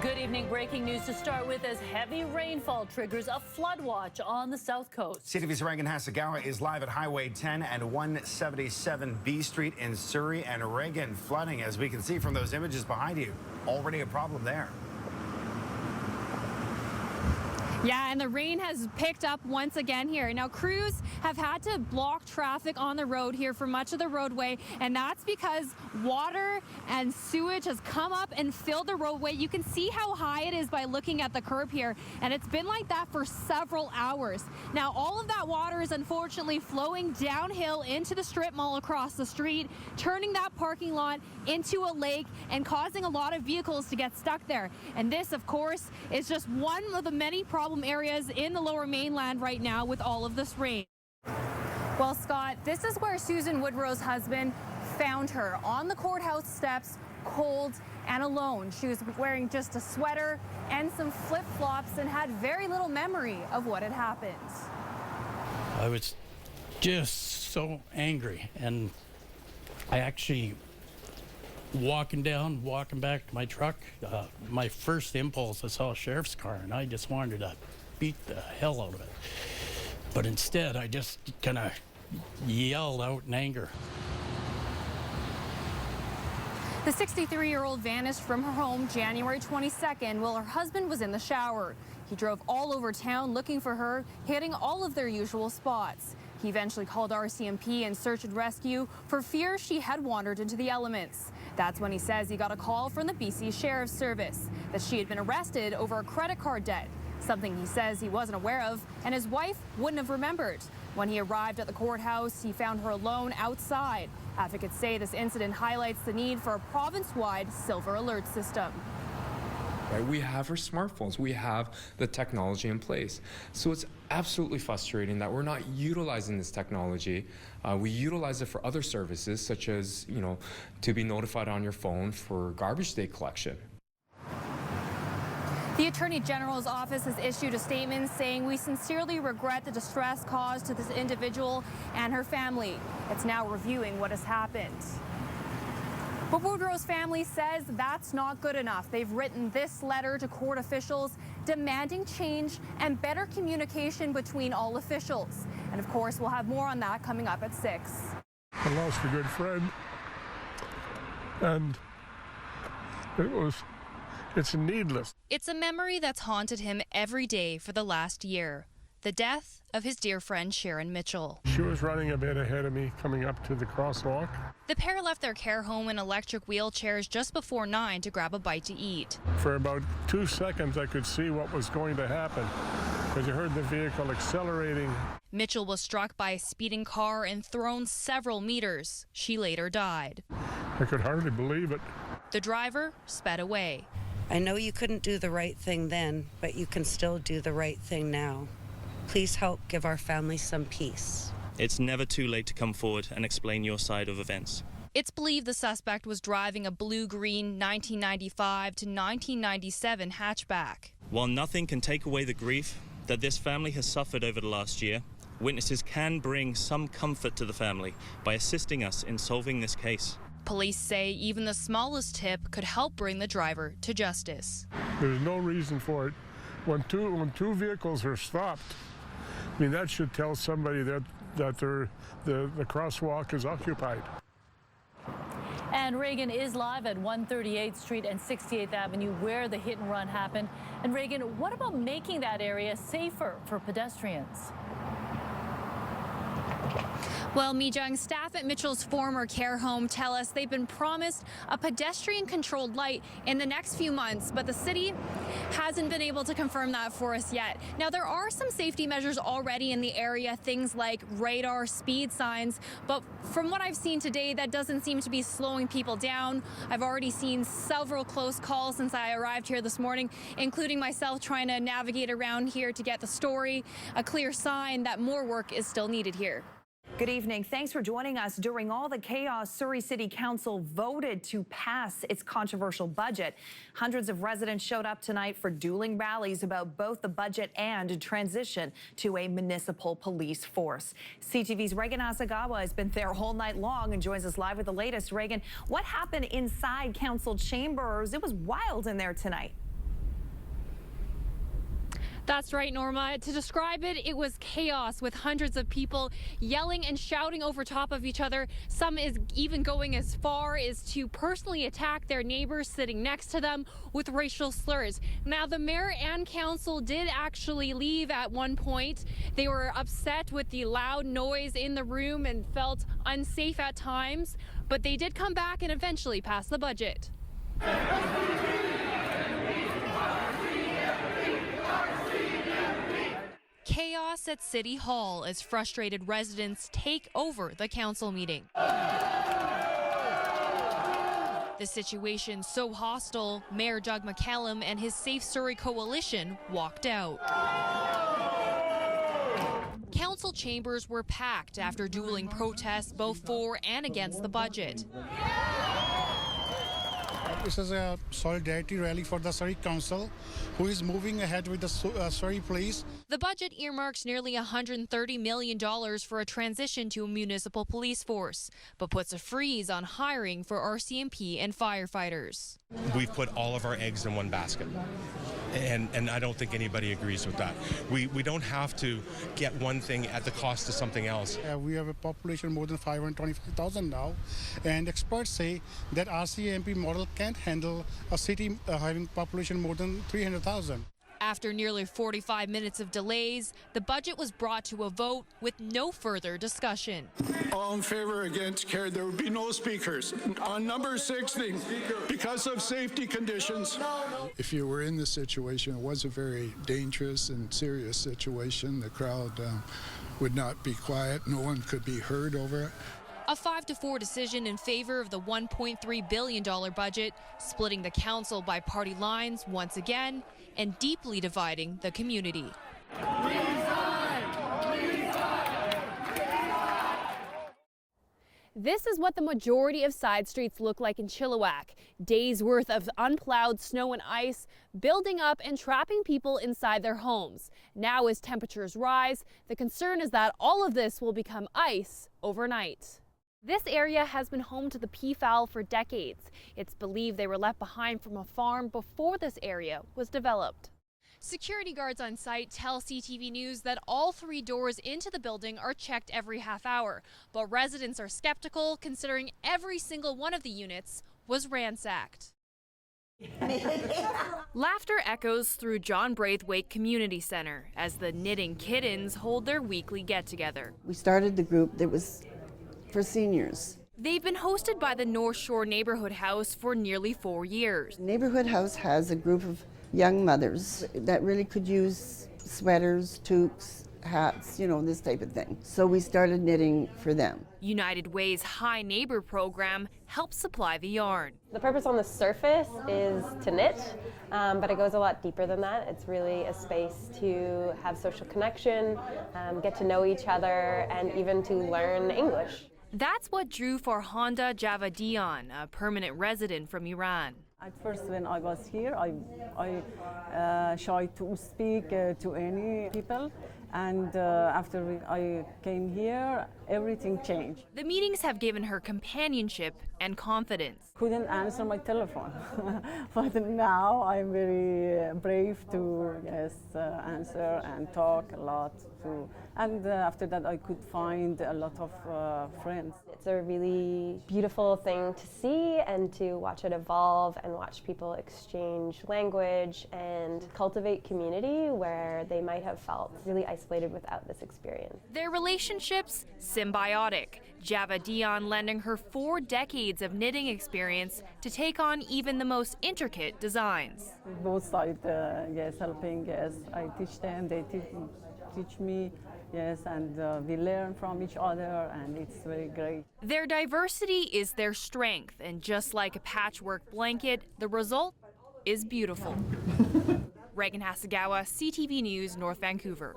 Good evening. Breaking news to start with as heavy rainfall triggers a flood watch on the south coast. CTV's Regan Hasegawa is live at Highway 10 and 177 B Street in Surrey. And Regan, flooding, as we can see from those images behind you, already a problem there. Yeah, and the rain has picked up once again here. Now, crews have had to block traffic on the road here for much of the roadway, and that's because water and sewage has come up and filled the roadway. You can see how high it is by looking at the curb here, and it's been like that for several hours. Now, all of that water is unfortunately flowing downhill into the strip mall across the street, turning that parking lot into a lake and causing a lot of vehicles to get stuck there. And this, of course, is just one of the many problem areas in the Lower Mainland right now with all of this rain. Well, Scott, this is where Susan Woodrow's husband found her on the courthouse steps, cold and alone. She was wearing just a sweater and some flip-flops and had very little memory of what had happened. I was just so angry, and I actually walking back to my truck, my first impulse, I saw a sheriff's car, and I just wanted to beat the hell out of it. But instead, I just kind of yelled out in anger. The 63-year-old vanished from her home January 22nd while her husband was in the shower. He drove all over town looking for her, hitting all of their usual spots. He eventually called RCMP and search and rescue for fear she had wandered into the elements. That's when he says he got a call from the BC Sheriff's Service that she had been arrested over a credit card debt, something he says he wasn't aware of and his wife wouldn't have remembered. When he arrived at the courthouse, he found her alone outside. Advocates say this incident highlights the need for a province-wide silver alert system. Right? We have our smartphones, we have the technology in place. So it's absolutely frustrating that we're not utilizing this technology. We utilize it for other services, such as, to be notified on your phone for garbage day collection. The Attorney General's office has issued a statement saying, "We sincerely regret the distress caused to this individual and her family." It's now reviewing what has happened. But Woodrow's family says that's not good enough. They've written this letter to court officials demanding change and better communication between all officials. And of course, we'll have more on that coming up at 6. I lost a good friend, and it's needless. It's a memory that's haunted him every day for the last year. The death of his dear friend Sharon Mitchell. She was running a bit ahead of me coming up to the crosswalk. The pair left their care home in electric wheelchairs just before 9 to grab a bite to eat. For about 2 seconds, I could see what was going to happen because you heard the vehicle accelerating. Mitchell was struck by a speeding car and thrown several meters. She later died. I could hardly believe it. The driver sped away. I know you couldn't do the right thing then, but you can still do the right thing now. Please help give our family some peace. It's never too late to come forward and explain your side of events. It's believed the suspect was driving a blue-green 1995 to 1997 hatchback. While nothing can take away the grief that this family has suffered over the last year, witnesses can bring some comfort to the family by assisting us in solving this case. Police say even the smallest tip could help bring the driver to justice. There's no reason for it. When two vehicles are stopped, I mean, that should tell somebody that the crosswalk is occupied. And Regan is live at 138th Street and 68th Avenue where the hit and run happened. And Regan, what about making that area safer for pedestrians? Well, Mijung, staff at Mitchell's former care home tell us they've been promised a pedestrian-controlled light in the next few months, but the city hasn't been able to confirm that for us yet. Now, there are some safety measures already in the area, things like radar, speed signs, but from what I've seen today, that doesn't seem to be slowing people down. I've already seen several close calls since I arrived here this morning, including myself trying to navigate around here to get the story, a clear sign that more work is still needed here. Good evening. Thanks for joining us. During all the chaos, Surrey City Council voted to pass its controversial budget. Hundreds of residents showed up tonight for dueling rallies about both the budget and transition to a municipal police force. CTV's Regan Hasegawa has been there all night long and joins us live with the latest. Regan, what happened inside council chambers? It was wild in there tonight. That's right, Norma. To describe it, it was chaos with hundreds of people yelling and shouting over top of each other. Some is even going as far as to personally attack their neighbors sitting next to them with racial slurs. Now, the mayor and council did actually leave at one point. They were upset with the loud noise in the room and felt unsafe at times, but they did come back and eventually pass the budget. Chaos at City Hall as frustrated residents take over the council meeting. The situation so hostile, Mayor Doug McCallum and his Safe Surrey coalition walked out. Council chambers were packed after dueling protests both for and against the budget. This is a solidarity rally for the Surrey Council, who is moving ahead with the Surrey Police. The budget earmarks nearly $130 million for a transition to a municipal police force, but puts a freeze on hiring for RCMP and firefighters. We've put all of our eggs in one basket. And I don't think anybody agrees with that. We don't have to get one thing at the cost of something else. We have a population more than 525,000 now, and experts say that RCMP model can't handle a city having population more than 300,000. After nearly 45 minutes of delays, the budget was brought to a vote with no further discussion. All in favor, against, carried. There would be no speakers. On number 60, because of safety conditions. If you were in this situation, it was a very dangerous and serious situation. The crowd would not be quiet. No one could be heard over it. A 5-4 decision in favor of the $1.3 billion budget, splitting the council by party lines once again and deeply dividing the community. This is what the majority of side streets look like in Chilliwack. Days worth of unplowed snow and ice building up and trapping people inside their homes. Now as temperatures rise, the concern is that all of this will become ice overnight. This area has been home to the peafowl for decades. It's believed they were left behind from a farm before this area was developed. Security guards on site tell CTV News that all 3 doors into the building are checked every half hour, but residents are skeptical considering every single one of the units was ransacked. Laughter echoes through John Braithwaite Community Center as the Knitting Kittens hold their weekly get-together. We started the group that was for seniors. They've been hosted by the North Shore Neighborhood House for nearly 4 years. Neighborhood House has a group of young mothers that really could use sweaters, toques, hats, you know, this type of thing. So we started knitting for them. United Way's High Neighbor program helps supply the yarn. The purpose on the surface is to knit, but it goes a lot deeper than that. It's really a space to have social connection, get to know each other, and even to learn English. That's what drew Farhanda Javadian, a permanent resident from Iran. At first, when I was here, I shy to speak to any people, and after I came here, everything changed. The meetings have given her companionship and confidence. Couldn't answer my telephone, but now I'm very brave to answer and talk a lot too. And after that, I could find a lot of friends. It's a really beautiful thing to see and to watch it evolve and watch people exchange language and cultivate community where they might have felt really isolated without this experience. Their relationships symbiotic. Javadian lending her 4 decades of knitting experience to take on even the most intricate designs. Both sides, helping. Yes, I teach them, they teach me. Yes, and we learn from each other, and it's very great. Their diversity is their strength, and just like a patchwork blanket, the result is beautiful. Regan Hasegawa, CTV News, North Vancouver.